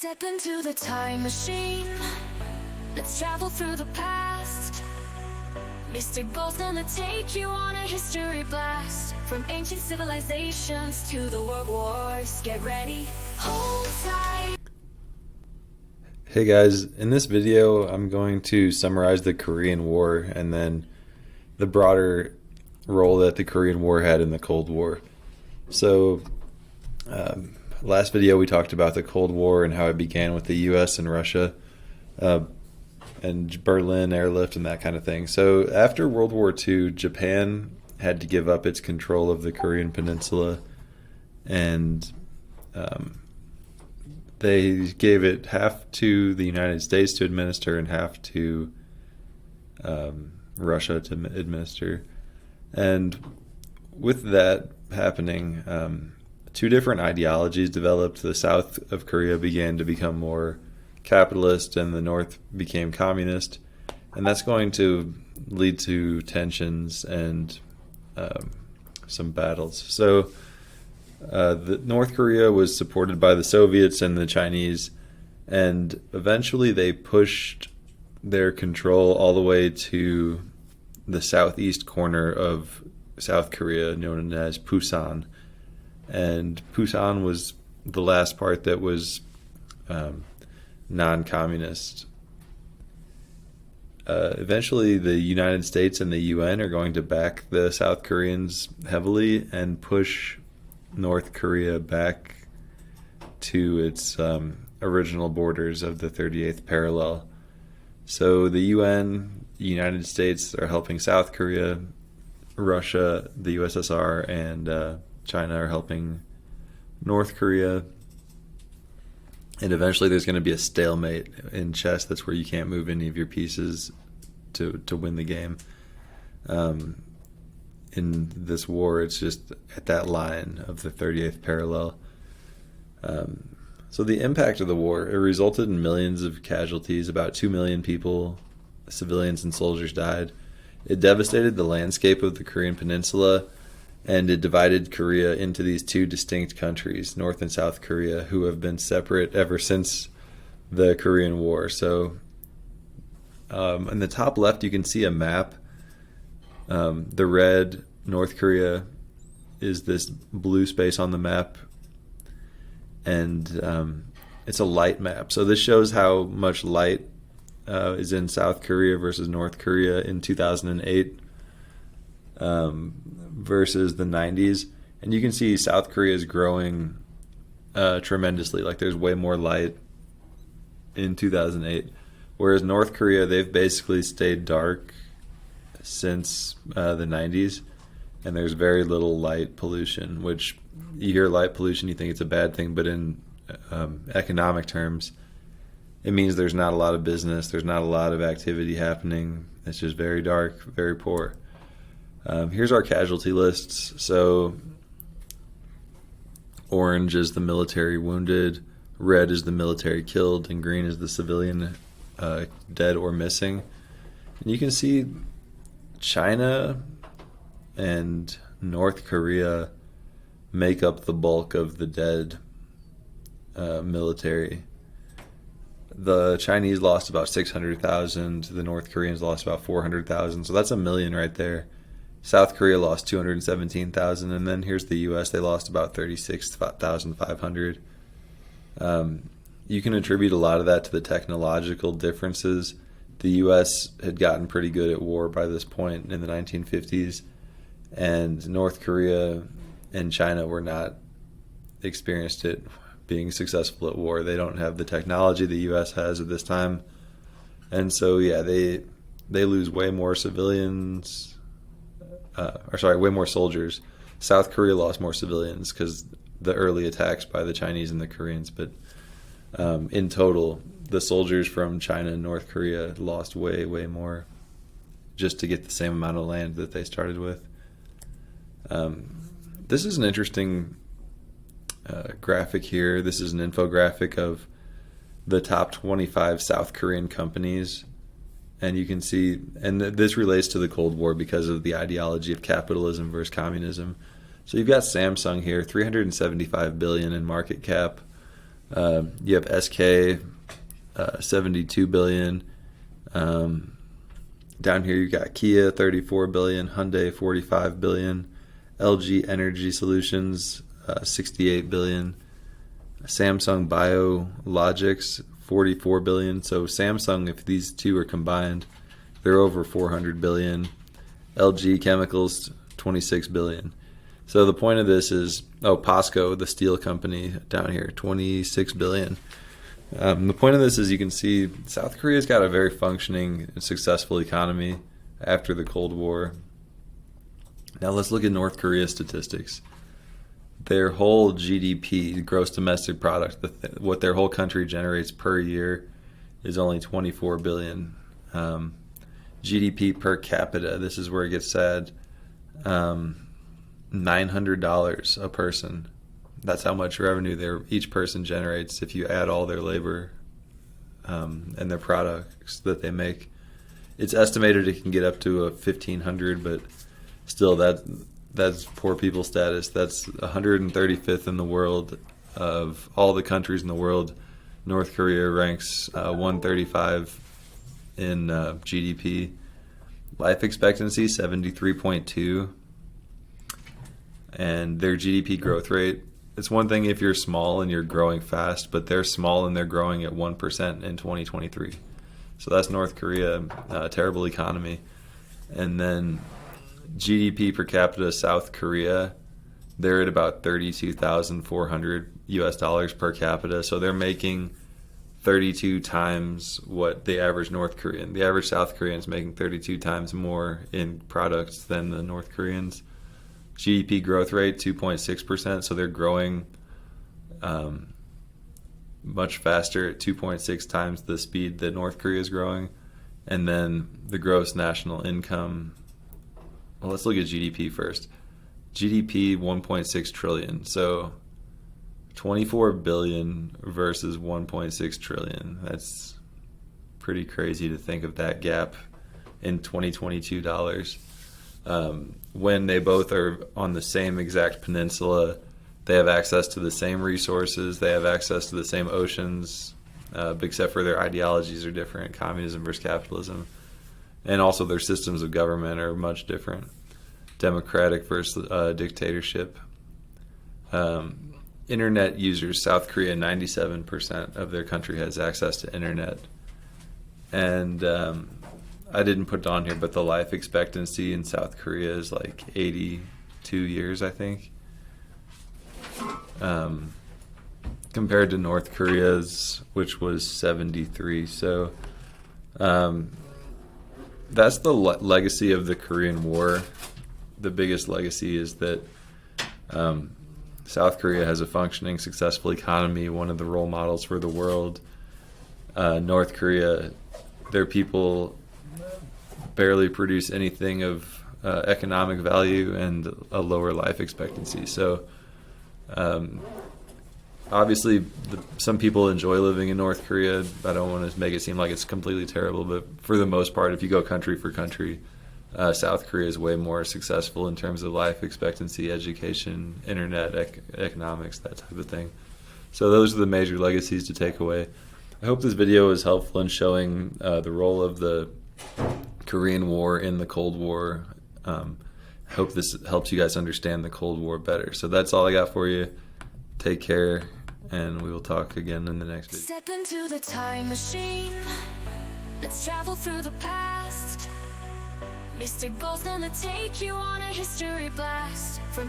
Step into the time machine. Let's travel through the past. Mr. Gold's gonna take you on a history blast. From ancient civilizations to the world wars. Get ready, hold tight. Hey guys, in this video I'm going to summarize the Korean War and then the broader role that the Korean War had in the Cold War. So last video we talked about the Cold War and how it began with the US and Russia and Berlin airlift and that kind of thing. So after World War II, Japan had to give up its control of the Korean Peninsula, and they gave it half to the United States to administer and half to Russia to administer. And with that happening, two different ideologies developed. The south of Korea began to become more capitalist and the north became communist. And that's going to lead to tensions and some battles. So the North Korea was supported by the Soviets and the Chinese, and eventually they pushed their control all the way to the southeast corner of South Korea, known as Busan. And Busan was the last part that was non-communist. Eventually, the United States and the UN are going to back the South Koreans heavily and push North Korea back to its original borders of the 38th parallel. So the UN, the United States are helping South Korea, Russia, the USSR, and China are helping North Korea. And eventually there's going to be a stalemate in chess. That's where you can't move any of your pieces to win the game. In this war, it's just at that line of the 38th parallel. So the impact of the war, it resulted in millions of casualties. About 2 million people, civilians and soldiers, died. It devastated the landscape of the Korean Peninsula, and it divided Korea into these two distinct countries, North and South Korea, who have been separate ever since the Korean War. So in the top left, you can see a map. The red, North Korea, is this blue space on the map, and it's a light map. So this shows how much light is in South Korea versus North Korea in 2008 versus the 90s. And you can see South Korea is growing tremendously. Like, there's way more light in 2008. Whereas North Korea, they've basically stayed dark since the 90s. And there's very little light pollution, which you hear light pollution, you think it's a bad thing. But in economic terms, it means there's not a lot of business. There's not a lot of activity happening. It's just very dark, very poor. Here's our casualty lists. So orange is the military wounded, red is the military killed, and green is the civilian dead or missing. And you can see China and North Korea make up the bulk of the dead military. The Chinese lost about 600,000. The North Koreans lost about 400,000. So that's a million right there. South Korea lost 217,000, and then here's the U.S. They lost about 36,500. You can attribute a lot of that to the technological differences. The U.S. had gotten pretty good at war by this point in the 1950s, and North Korea and China were not experienced at being successful at war. They don't have the technology the U.S. has at this time, and so yeah, they lose way more civilians. Way more soldiers. South Korea lost more civilians because the early attacks by the Chinese and the Koreans. But in total, the soldiers from China and North Korea lost way, way more just to get the same amount of land that they started with. This is an interesting graphic here. This is an infographic of the top 25 South Korean companies. And you can see, and this relates to the Cold War because of the ideology of capitalism versus communism. So you've got Samsung here, $375 billion in market cap. You have SK, 72 billion. Down here you got Kia, 34 billion, Hyundai, 45 billion, LG Energy Solutions, 68 billion, Samsung Biologics, 44 billion. So Samsung, if these two are combined, they're over 400 billion. LG Chemicals, 26 billion. So the point of this is, POSCO, the steel company down here, 26 billion. The point of this is you can see South Korea's got a very functioning and successful economy after the Cold War. Now let's look at North Korea's statistics. Their whole GDP, gross domestic product, what their whole country generates per year is only 24 billion. GDP per capita, this is where it gets sad, $900 a person. That's how much revenue each person generates if you add all their labor and their products that they make. It's estimated it can get up to $1,500, but still that's poor people status. That's 135th in the world of all the countries in the world. North Korea ranks 135 in GDP. Life expectancy 73.2, and their GDP growth rate. It's one thing if you're small and you're growing fast, but they're small and they're growing at 1% in 2023. So that's North Korea, terrible economy. And then GDP per capita, South Korea, they're at about 32,400 US dollars per capita. So they're making 32 times what the average North Korean. The average South Korean is making 32 times more in products than the North Koreans. GDP growth rate 2.6%, so they're growing much faster at 2.6 times the speed that North Korea is growing. And then the gross national income, well, let's look at GDP first. GDP 1.6 trillion, so 24 billion versus 1.6 trillion. That's pretty crazy to think of that gap in 2022 dollars. When they both are on the same exact peninsula, they have access to the same resources, they have access to the same oceans, except for their ideologies are different, communism versus capitalism. And also their systems of government are much different, democratic versus dictatorship. Internet users, South Korea, 97% of their country has access to internet. And I didn't put it on here, but the life expectancy in South Korea is like 82 years, I think, compared to North Korea's, which was 73. So that's the legacy of the Korean War. The biggest legacy is that South Korea has a functioning, successful economy, one of the role models for the world. North Korea, their people barely produce anything of economic value and a lower life expectancy. So obviously some people enjoy living in North Korea. I don't want to make it seem like it's completely terrible, but for the most part, if you go country for country, South Korea is way more successful in terms of life expectancy, education, internet, economics, that type of thing. So those are the major legacies to take away. I hope this video is helpful in showing the role of the Korean War in the Cold War. I hope this helps you guys understand the Cold War better. So that's all I got for you. Take care, and we will talk again in the next video. Step into the time machine. Let's travel through the past. Mr. Gold's gonna take you on a history blast from